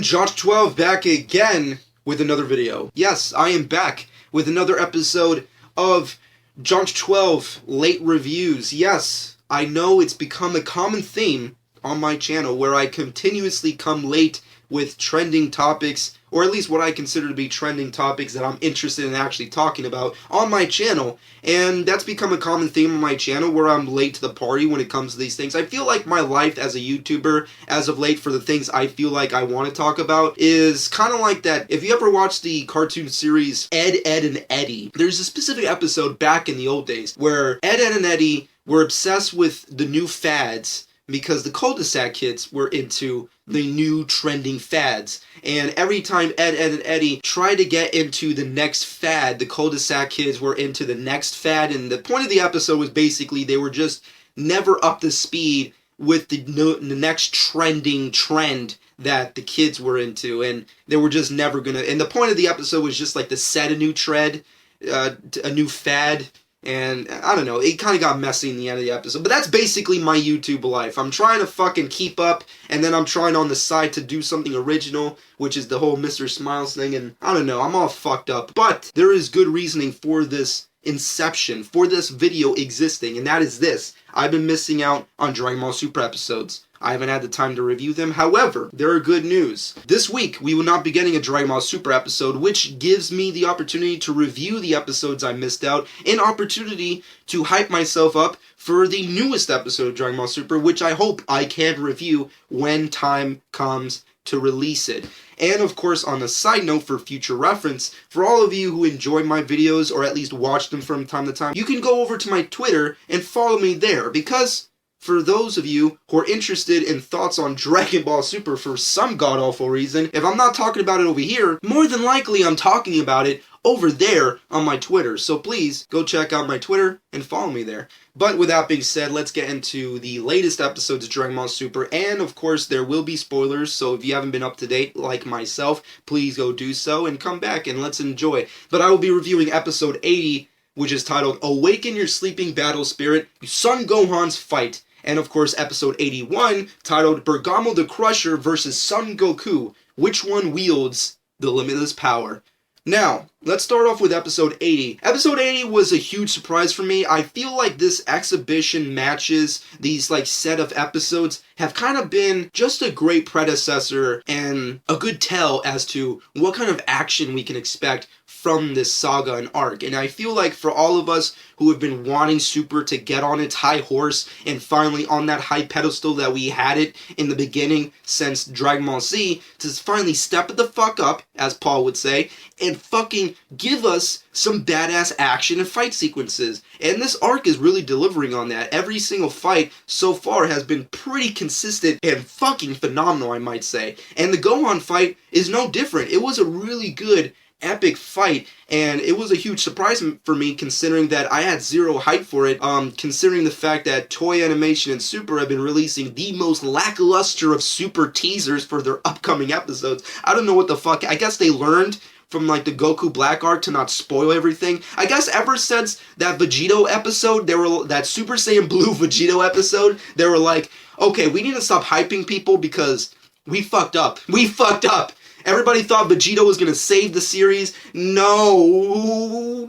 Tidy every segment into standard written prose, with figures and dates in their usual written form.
everyone, Josh12 back again with another video. Yes, I am back with another episode of Josh12 Late Reviews. Yes, I know it's become a common theme on my channel where I continuously come late with trending topics, or at least what I consider to be trending topics that I'm interested in actually talking about on my channel. And that's become a common theme on my channel where I'm late to the party when it comes to these things. I feel like my life as a YouTuber as of late for the things I feel like I want to talk about is kind of like that. If you ever watched the cartoon series Ed, and Eddy, there's a specific episode back in the old days where Ed, and Eddy were obsessed with the new fads because the cul-de-sac kids were into the new trending fads. And every time Ed, and Eddy tried to get into the next fad, the cul-de-sac kids were into the next fad. And the point of the episode was basically they were just never up to speed with the next trending trend that the kids were into. And they were just never gonna... And the point of the episode was just like to set a new trend, a new fad. And, I don't know, it kind of got messy in the end of the episode. But that's basically my YouTube life. I'm trying to fucking keep up, and then I'm trying on the side to do something original, which is the whole Mr. Smiles thing, and I don't know, I'm all fucked up. But there is good reasoning for this inception, for this video existing, and that is this. I've been missing out on Dragon Ball Super episodes. I haven't had the time to review them. However, there are good news. This week, we will not be getting a Dragon Ball Super episode, which gives me the opportunity to review the episodes I missed out, an opportunity to hype myself up for the newest episode of Dragon Ball Super, which I hope I can review when time comes to release it. And of course, on a side note for future reference, for all of you who enjoy my videos, or at least watch them from time to time, you can go over to my Twitter and follow me there, because for those of you who are interested in thoughts on Dragon Ball Super for some god-awful reason, if I'm not talking about it over here, more than likely I'm talking about it over there on my Twitter. So please, go check out my Twitter and follow me there. But with that being said, let's get into the latest episodes of Dragon Ball Super. And of course, there will be spoilers, so if you haven't been up to date like myself, please go do so and come back and let's enjoy. But I will be reviewing episode 80, which is titled Awaken Your Sleeping Battle Spirit, Son Gohan's Fight. And of course, episode 81, titled Bergamo the Crusher versus Son Goku. Which one wields the limitless power? Now, let's start off with episode 80. Episode 80 was a huge surprise for me. I feel like this exhibition matches, these like set of episodes, have kind of been just a great predecessor and a good tell as to what kind of action we can expect from this saga and arc. And I feel like for all of us who have been wanting Super to get on its high horse and finally on that high pedestal that we had it in the beginning since Dragon Ball Z, to finally step it the fuck up, as Paul would say, and fucking give us some badass action and fight sequences. And this arc is really delivering on that. Every single fight so far has been pretty consistent and fucking phenomenal, I might say. And the Gohan fight is no different. It was a really good epic fight, and it was a huge surprise for me considering that I had zero hype for it, considering the fact that Toei Animation and Super have been releasing the most lackluster of Super teasers for their upcoming episodes. I don't know what the fuck, I guess they learned from like the Goku Black arc to not spoil everything. I guess ever since that Vegito episode, that Super Saiyan Blue Vegito episode, they were like, okay, we need to stop hyping people because we fucked up. We fucked up. Everybody thought Vegito was going to save the series. No,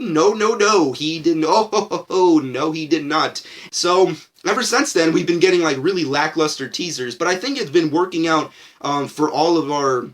he didn't. Oh, no, he did not. So, ever since then, we've been getting like really lackluster teasers. But I think it's been working out for all of our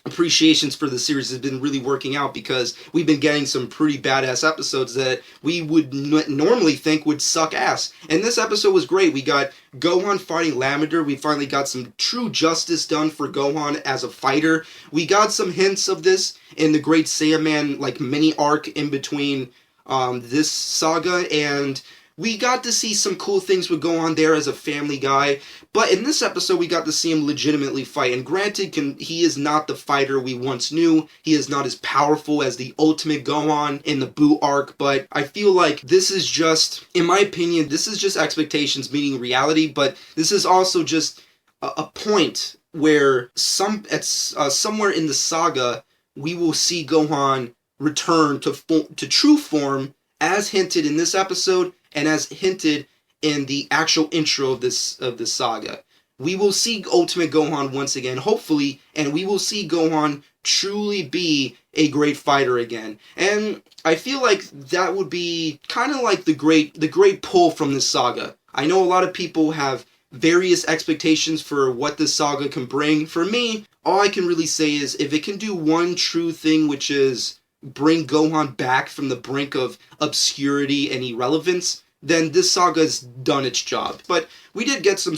appreciations for the series has been really working out because we've been getting some pretty badass episodes that we would normally think would suck ass. And this episode was great. We got Gohan fighting Lavender. We finally got some true justice done for Gohan as a fighter. We got some hints of this in the Great Saiyaman like mini arc in between this saga, and we got to see some cool things with Gohan there as a family guy, but in this episode we got to see him legitimately fight, and granted, he is not the fighter we once knew, he is not as powerful as the ultimate Gohan in the Buu arc, but I feel like this is just, in my opinion, this is just expectations meeting reality, but this is also just a point where somewhere in the saga, we will see Gohan return to true form, as hinted in this episode, and as hinted in the actual intro of this saga. we will see Ultimate Gohan once again, hopefully, and we will see Gohan truly be a great fighter again. And I feel like that would be kind of like the great pull from this saga. I know a lot of people have various expectations for what this saga can bring. For me, all I can really say is if it can do one true thing, which is bring Gohan back from the brink of obscurity and irrelevance, then this saga's done its job. But we did get some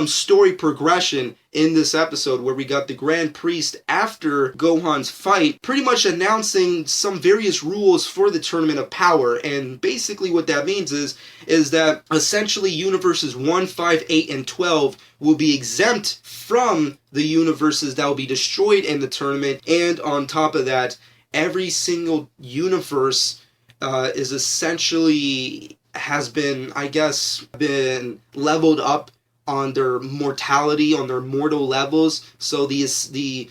story progression in this episode where we got the Grand Priest after Gohan's fight pretty much announcing some various rules for the Tournament of Power. And basically what that means is that essentially universes 1, 5, 8, and 12 will be exempt from the universes that will be destroyed in the tournament. And on top of that, every single universe is essentially has been, I guess, been leveled up on their mortality, on their mortal levels. So the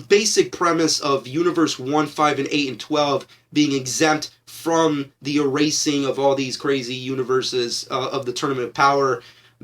basic premise of Universe 1, 5, and 8, and 12 being exempt from the erasing of all these crazy universes of the Tournament of Power,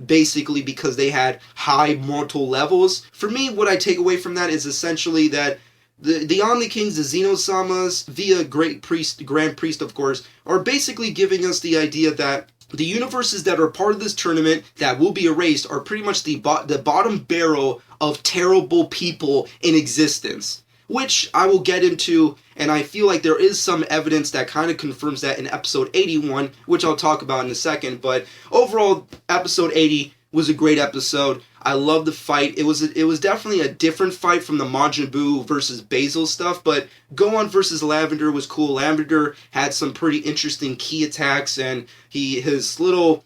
basically because they had high mortal levels. For me, what I take away from that is essentially that the Omni Kings, the Xenosamas, via Grand Priest, of course, are basically giving us the idea that the universes that are part of this tournament that will be erased are pretty much the bottom barrel of terrible people in existence, which I will get into, and I feel like there is some evidence that kind of confirms that in episode 81, which I'll talk about in a second. But overall, episode 80 was a great episode. I love the fight. It was definitely a different fight from the Majin Buu versus Basil stuff, but Gohan versus Lavender was cool. Lavender had some pretty interesting key attacks, and his little,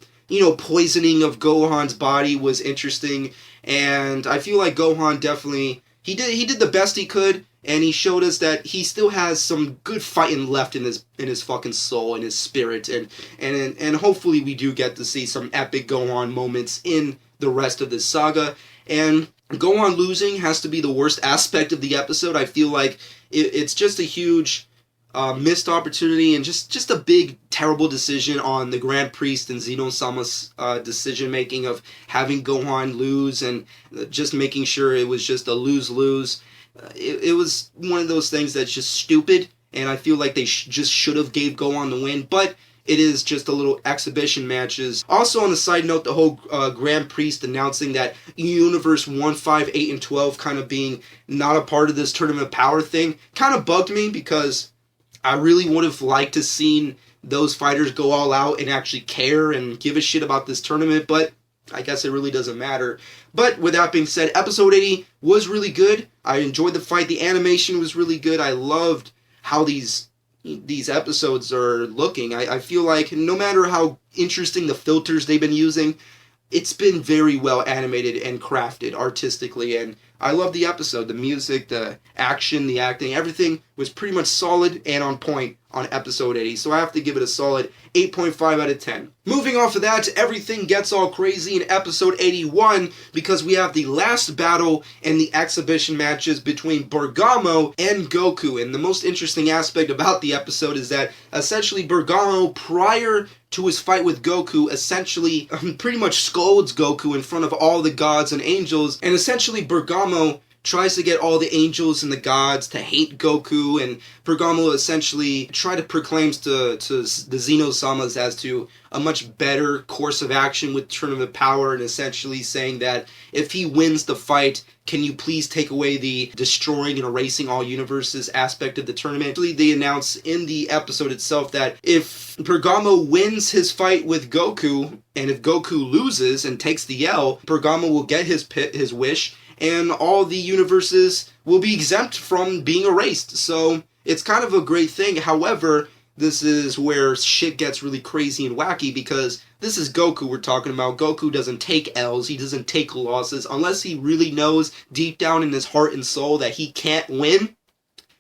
poisoning of Gohan's body was interesting. And I feel like Gohan definitely he did the best he could, and he showed us that he still has some good fighting left in his fucking soul, in his spirit, and hopefully we do get to see some epic Gohan moments in the rest of this saga. And Gohan losing has to be the worst aspect of the episode. I feel like it's just a huge missed opportunity and just a big terrible decision on the Grand Priest and Xeno-sama's decision making of having Gohan lose and just making sure it was just a lose-lose. It was one of those things that's just stupid, and I feel like they just should have gave Gohan the win, but it is just a little exhibition matches. Also, on the side note, the whole Grand Priest announcing that Universe 1, 5, 8, and 12 kind of being not a part of this Tournament of Power thing kind of bugged me, because I really would have liked to seen those fighters go all out and actually care and give a shit about this tournament, but I guess it really doesn't matter. But with that being said, episode 80 was really good. I enjoyed the fight. The animation was really good. I loved how these episodes are looking. I feel like no matter how interesting the filters they've been using, it's been very well animated and crafted artistically, and I love the episode. The music, the action, the acting, everything was pretty much solid and on point on episode 80, so I have to give it a solid 8.5 out of 10. Moving off of that, everything gets all crazy in episode 81 because we have the last battle in the exhibition matches between Bergamo and Goku, and the most interesting aspect about the episode is that essentially Bergamo, prior to his fight with Goku, essentially pretty much scolds Goku in front of all the gods and angels, and essentially Bergamo tries to get all the angels and the gods to hate Goku, and Bergamo essentially try to proclaim to the Xenosamas as to a much better course of action with Tournament of Power, and essentially saying that if he wins the fight, can you please take away the destroying and erasing all universes aspect of the tournament. Actually, they announce in the episode itself that if Bergamo wins his fight with Goku, and if Goku loses and takes the L, Bergamo will get his wish, and all the universes will be exempt from being erased. So it's kind of a great thing. However, this is where shit gets really crazy and wacky, because this is Goku we're talking about. Goku doesn't take L's, he doesn't take losses, unless he really knows deep down in his heart and soul that he can't win.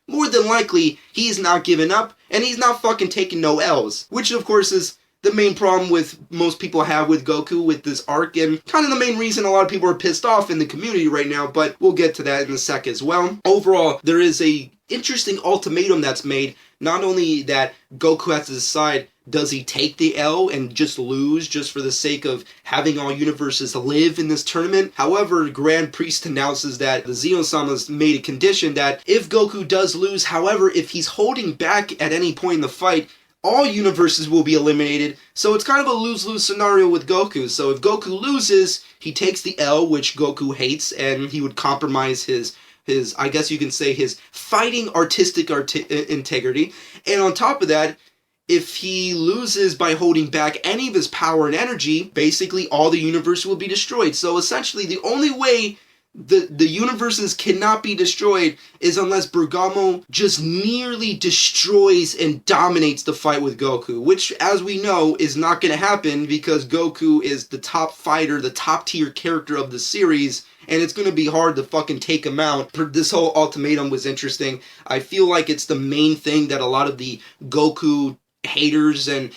More than likely, he's not giving up, and he's not fucking taking no L's. Which, of course, is the main problem with most people have with Goku with this arc, and kind of the main reason a lot of people are pissed off in the community right now, but we'll get to that in a sec as well. Overall, there is a interesting ultimatum that's made. Not only that Goku has to decide, Does he take the L and just lose just for the sake of having all universes live in this tournament? However, Grand Priest announces that the Xenosamas made a condition that if Goku does lose, however, if he's holding back at any point in the fight, all universes will be eliminated. So it's kind of a lose-lose scenario with Goku. So if Goku loses, he takes the L, which Goku hates, and he would compromise his I guess you can say, his fighting artistic integrity. And on top of that, if he loses by holding back any of his power and energy, basically all the universe will be destroyed. So essentially, the only way the universes cannot be destroyed is unless Bergamo just nearly destroys and dominates the fight with Goku, which, as we know, is not going to happen because Goku is the top fighter, the top tier character of the series, and it's going to be hard to fucking take him out. This whole ultimatum was interesting. I feel like it's the main thing that a lot of the Goku haters and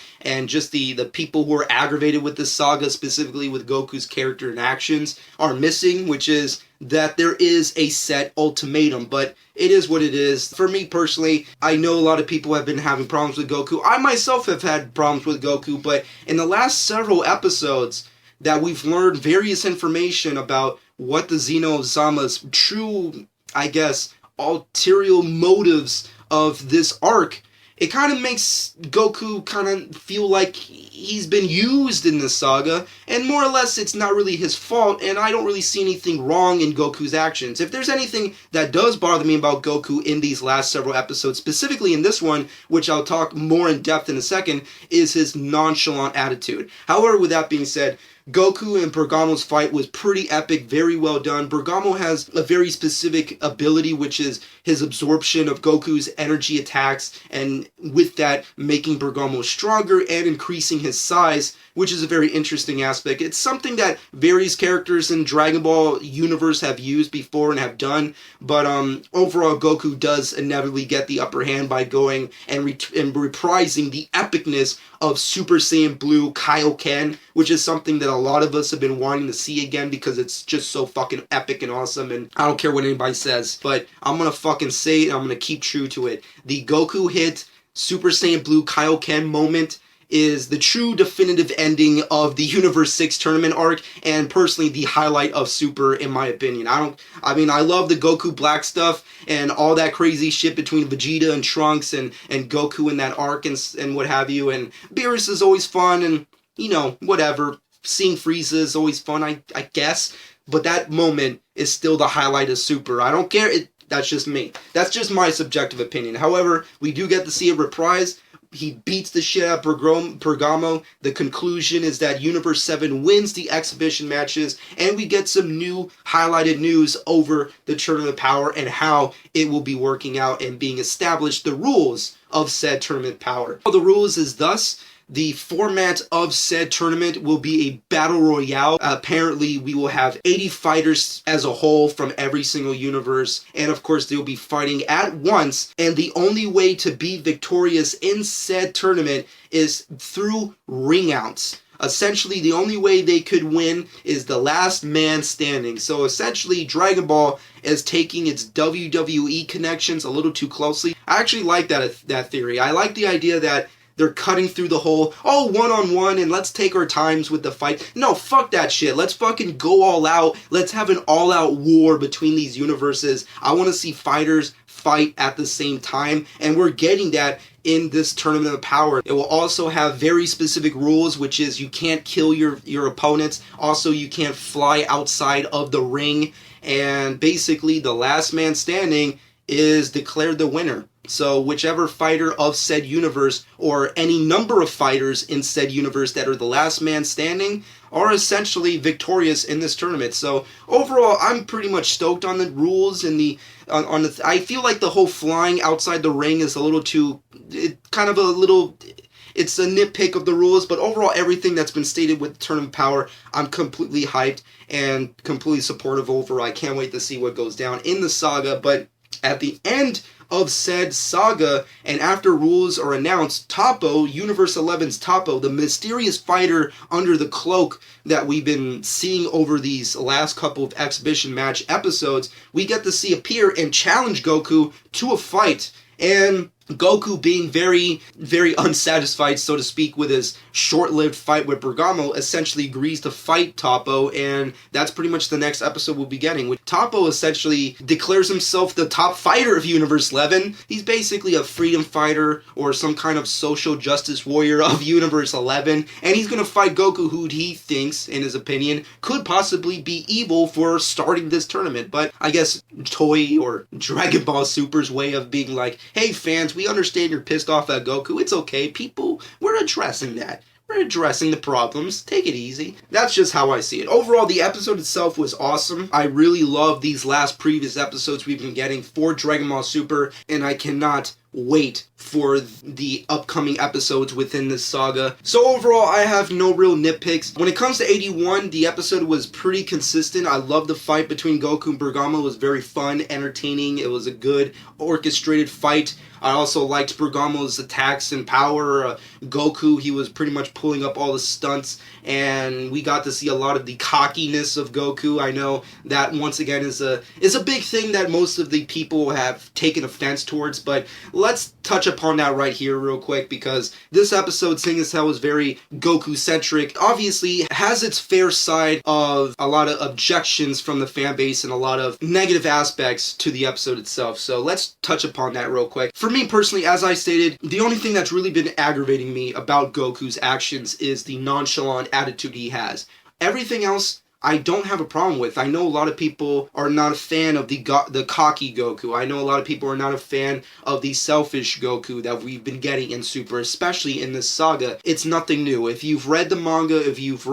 just the people who are aggravated with this saga, specifically with Goku's character and actions, are missing, which is that there is a set ultimatum, but it is what it is. For me personally, I know a lot of people have been having problems with Goku. I myself have had problems with Goku, but in the last several episodes that we've learned various information about what the Xenosama's true, I guess, ulterior motives of this arc, it kind of makes Goku kind of feel like he's been used in this saga, and more or less it's not really his fault, and I don't really see anything wrong in Goku's actions. If there's anything that does bother me about Goku in these last several episodes, specifically in this one, which I'll talk more in depth in a second, is his nonchalant attitude. However, with that being said, Goku and Bergamo's fight was pretty epic, very well done. Bergamo has a very specific ability, which is his absorption of Goku's energy attacks, and with that, making Bergamo stronger and increasing his size, which is a very interesting aspect. It's something that various characters in Dragon Ball universe have used before and have done, but overall, Goku does inevitably get the upper hand by going and reprising the epicness of Super Saiyan Blue Kaioken, which is something that a lot of us have been wanting to see again because it's just so fucking epic and awesome, and I don't care what anybody says, but I'm gonna fucking say it and I'm gonna keep true to it. The Goku hit Super Saiyan Blue Kaioken moment is the true definitive ending of the Universe 6 tournament arc, and personally the highlight of Super, in my opinion. I love the Goku Black stuff and all that crazy shit between Vegeta and Trunks and Goku in that arc and what have you, and Beerus is always fun, and, you know, whatever. Seeing Frieza is always fun, I guess, but that moment is still the highlight of Super. I don't care, that's just me. That's just my subjective opinion. However, we do get to see a reprise. He beats the shit out of Bergamo. The conclusion is that Universe 7 wins the exhibition matches, and we get some new highlighted news over the Tournament of Power and how it will be working out and being established, the rules of said Tournament Power. The rules is thus: the format of said tournament will be a battle royale. Apparently, we will have 80 fighters as a whole from every single universe, and of course, they'll be fighting at once, and the only way to be victorious in said tournament is through ring outs. Essentially, the only way they could win is the last man standing. So essentially, Dragon Ball is taking its WWE connections a little too closely. I actually like that theory. I like the idea that they're cutting through the whole, one-on-one, and let's take our times with the fight. No, fuck that shit. Let's fucking go all out. Let's have an all-out war between these universes. I want to see fighters fight at the same time, and we're getting that in this Tournament of Power. It will also have very specific rules, which is you can't kill your opponents. Also, you can't fly outside of the ring, and basically the last man standing is declared the winner. So whichever fighter of said universe, or any number of fighters in said universe that are the last man standing, are essentially victorious in this tournament. So overall, I'm pretty much stoked on the rules and I feel like the whole flying outside the ring is a little too, it's a nitpick of the rules, but overall everything that's been stated with Tournament Power, I'm completely hyped and completely supportive over. I can't wait to see what goes down in the saga, but at the end of said saga, and after rules are announced, Toppo, Universe 11's Toppo, the mysterious fighter under the cloak that we've been seeing over these last couple of exhibition match episodes, we get to see appear and challenge Goku to a fight. And Goku being very, very unsatisfied, so to speak, with his short-lived fight with Bergamo, essentially agrees to fight Toppo, and that's pretty much the next episode we'll be getting. With Toppo essentially declares himself the top fighter of Universe 11. He's basically a freedom fighter or some kind of social justice warrior of Universe 11, and he's gonna fight Goku, who he thinks, in his opinion, could possibly be evil for starting this tournament. But I guess Toei or Dragon Ball Super's way of being like, hey fans, we understand you're pissed off at Goku. It's okay, people. We're addressing that. We're addressing the problems. Take it easy. That's just how I see it. Overall, the episode itself was awesome. I really love these last previous episodes we've been getting for Dragon Ball Super, and I cannot wait for the upcoming episodes within this saga. So overall, I have no real nitpicks. When it comes to 81, the episode was pretty consistent. I love the fight between Goku and Bergamo. It was very fun, entertaining. It was a good orchestrated fight. I also liked Bergamo's attacks and power. Goku, he was pretty much pulling up all the stunts, and we got to see a lot of the cockiness of Goku. I know that once again is a big thing that most of the people have taken offense towards, but let's touch upon that right here real quick, because this episode, seeing as how, is very Goku-centric, obviously has its fair side of a lot of objections from the fan base and a lot of negative aspects to the episode itself. So let's touch upon that real quick. For me personally, as I stated, the only thing that's really been aggravating me about Goku's actions is the nonchalant attitude he has. Everything else I don't have a problem with. I know a lot of people are not a fan of the cocky Goku. I know a lot of people are not a fan of the selfish Goku that we've been getting in Super, especially in this saga. It's nothing new. If you've read the manga, if you've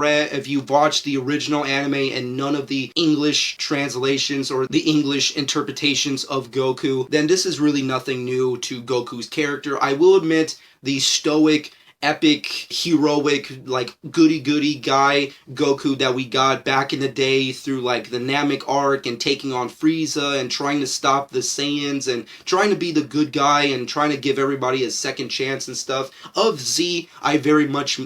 watched the original anime and none of the English translations or the English interpretations of Goku, then this is really nothing new to Goku's character. I will admit, the stoic, epic, heroic, like goody-goody guy Goku that we got back in the day through like the Namek arc and taking on Frieza and trying to stop the Saiyans and trying to be the good guy and trying to give everybody a second chance and stuff. Of Z, I very much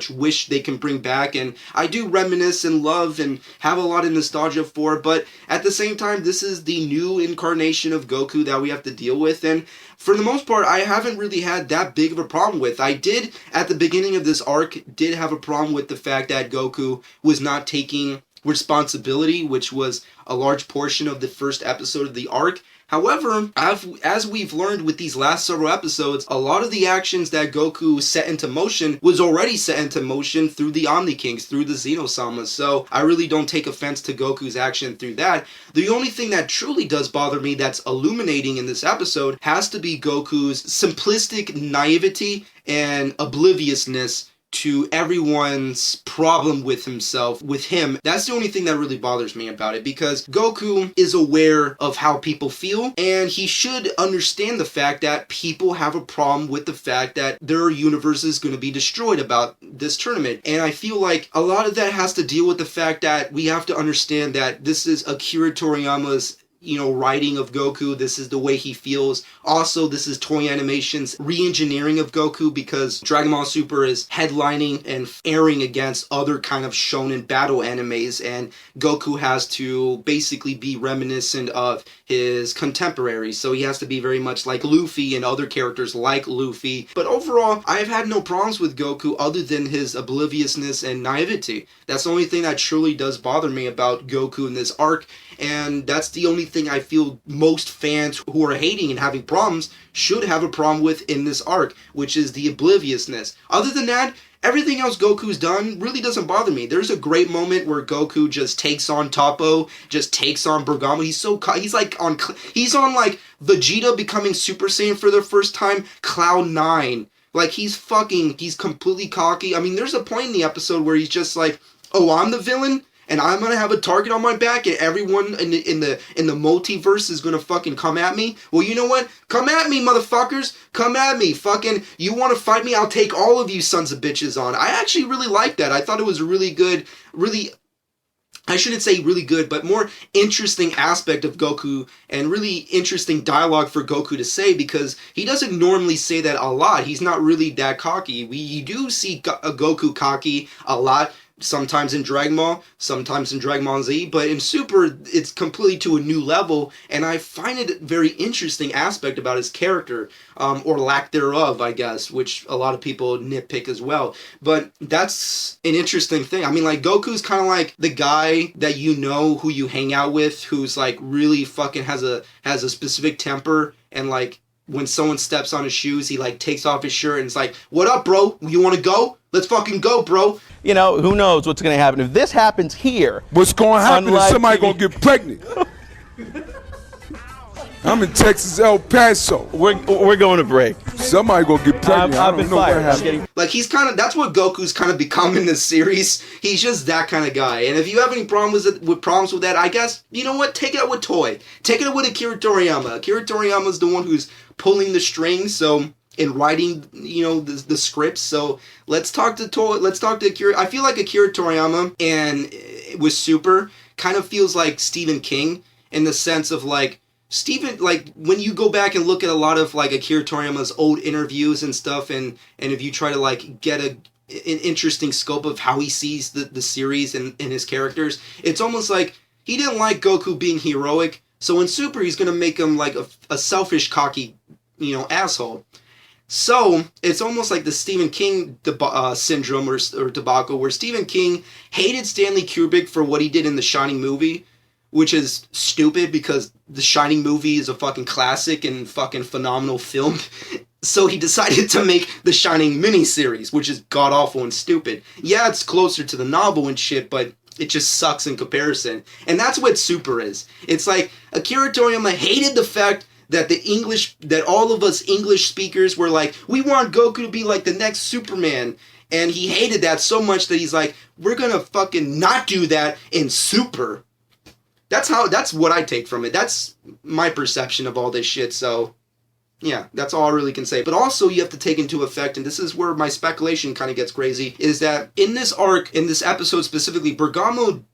wish they can bring back, and I do reminisce and love and have a lot of nostalgia for, but at the same time, this is the new incarnation of Goku that we have to deal with, and for the most part, I haven't really had that big of a problem with. I did, at the beginning of this arc, did have a problem with the fact that Goku was not taking responsibility, which was a large portion of the first episode of the arc. However, as we've learned with these last several episodes, a lot of the actions that Goku set into motion was already set into motion through the Omni Kings, through the Xenosamas, so I really don't take offense to Goku's action through that. The only thing that truly does bother me that's illuminating in this episode has to be Goku's simplistic naivety and obliviousness to everyone's problem with him. That's the only thing that really bothers me about it, because Goku is aware of how people feel, and he should understand the fact that people have a problem with the fact that their universe is going to be destroyed about this tournament. And I feel like a lot of that has to deal with the fact that we have to understand that this is Akira Toriyama's writing of Goku. This is the way he feels. Also, this is Toei Animation's re-engineering of Goku, because Dragon Ball Super is headlining and airing against other kind of shonen battle animes, and Goku has to basically be reminiscent of his contemporaries. So he has to be very much like Luffy and other characters like Luffy. But overall, I've had no problems with Goku other than his obliviousness and naivety. That's the only thing that truly does bother me about Goku in this arc, and that's the only thing I feel most fans who are hating and having problems should have a problem with in this arc, which is the obliviousness. Other than that, everything else Goku's done really doesn't bother me. There's a great moment where Goku just takes on Toppo, just takes on Bergamo. He's on like Vegeta becoming Super Saiyan for the first time, Cloud 9. Like, he's completely cocky. I mean, there's a point in the episode where he's just like, oh, I'm the villain? And I'm gonna have a target on my back, and everyone in the multiverse is gonna fucking come at me. Well, you know what? Come at me, motherfuckers. Come at me. Fucking, you want to fight me? I'll take all of you sons of bitches on. I actually really liked that. I thought it was a really good, I shouldn't say really good, but more interesting aspect of Goku, and really interesting dialogue for Goku to say, because he doesn't normally say that a lot. He's not really that cocky. We do see Goku cocky a lot sometimes in Dragon Ball, sometimes in Dragon Ball Z, but in Super, it's completely to a new level, and I find it a very interesting aspect about his character, or lack thereof, I guess, which a lot of people nitpick as well. But that's an interesting thing. I mean, like, Goku's kind of like the guy that you know, who you hang out with, who's like really fucking has a specific temper, and like, when someone steps on his shoes, he like takes off his shirt and it's like, "What up, bro? You want to go? Let's fucking go, bro." You know, who knows what's going to happen. If this happens here... What's going to happen is somebody going to get pregnant. I'm in Texas, El Paso. We're going to break. Somebody going to get pregnant. I've been fired. Like, he's kind of... That's what Goku's kind of become in this series. He's just that kind of guy. And if you have any problems with that, I guess, you know what? Take it out with Toy. Take it out with Akira Toriyama. Akira Toriyama's the one who's pulling the strings, so... in writing, you know, the scripts. So let's talk to Akira. I feel like Akira Toriyama and with Super kind of feels like Stephen King in the sense of like when you go back and look at a lot of like Akira Toriyama's old interviews and stuff, and if you try to like get an interesting scope of how he sees the series and his characters, it's almost like he didn't like Goku being heroic, so in Super he's gonna make him like a selfish, cocky, you know, asshole. So, it's almost like the Stephen King syndrome or debacle, where Stephen King hated Stanley Kubrick for what he did in The Shining movie, which is stupid because The Shining movie is a fucking classic and fucking phenomenal film. So he decided to make The Shining miniseries, which is god-awful and stupid. Yeah, it's closer to the novel and shit, but it just sucks in comparison. And that's what Super is. It's like, Akira Toriyama hated the fact that all of us English speakers were like, we want Goku to be like the next Superman. And he hated that so much that he's like, we're gonna fucking not do that in Super. That's what I take from it. That's my perception of all this shit, so... yeah, that's all I really can say. But also you have to take into effect, and this is where my speculation kind of gets crazy, is that in this arc, in this episode specifically, Bergamo,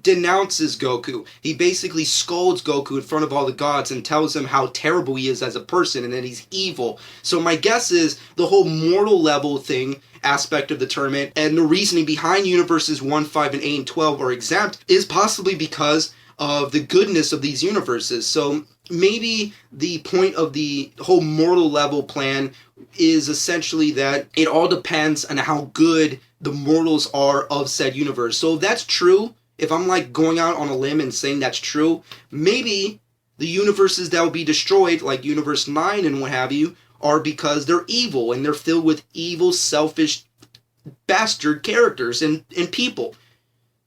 denounces Goku. He basically scolds Goku in front of all the gods and tells him how terrible he is as a person and that he's evil. So my guess is the whole mortal level thing, aspect of the tournament, and the reasoning behind universes 1, 5, and 8, and 12 are exempt is possibly because of the goodness of these universes. So maybe the point of the whole mortal level plan is essentially that it all depends on how good the mortals are of said universe. So if that's true, if I'm like going out on a limb and saying that's true, maybe the universes that will be destroyed, like Universe 9 and what have you, are because they're evil and they're filled with evil, selfish, bastard characters and people.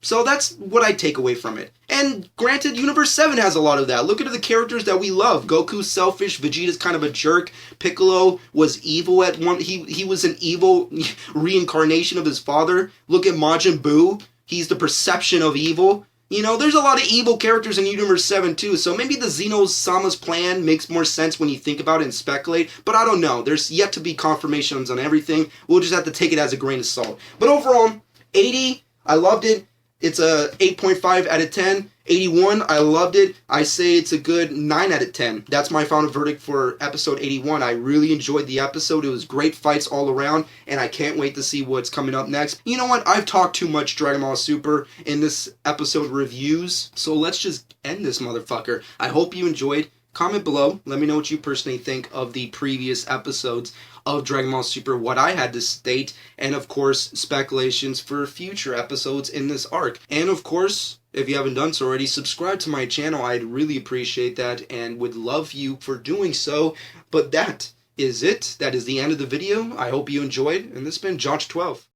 So that's what I take away from it. And granted, Universe 7 has a lot of that. Look at the characters that we love. Goku's selfish, Vegeta's kind of a jerk, Piccolo was evil at one, he was an evil reincarnation of his father. Look at Majin Buu, he's the perception of evil. You know, there's a lot of evil characters in Universe 7 too, so maybe the Xeno-sama's plan makes more sense when you think about it and speculate, but I don't know. There's yet to be confirmations on everything. We'll just have to take it as a grain of salt. But overall, 80, I loved it. It's a 8.5 out of 10. 81, I loved it. I say it's a good 9 out of 10. That's my final verdict for episode 81. I really enjoyed the episode. It was great fights all around, and I can't wait to see what's coming up next. You know what? I've talked too much Dragon Ball Super in this episode reviews, so let's just end this motherfucker. I hope you enjoyed. Comment below. Let me know what you personally think of the previous episodes of Dragon Ball Super, what I had to state, and of course, speculations for future episodes in this arc. And of course, if you haven't done so already, subscribe to my channel. I'd really appreciate that and would love you for doing so. But that is it. That is the end of the video. I hope you enjoyed, and this has been Josh12.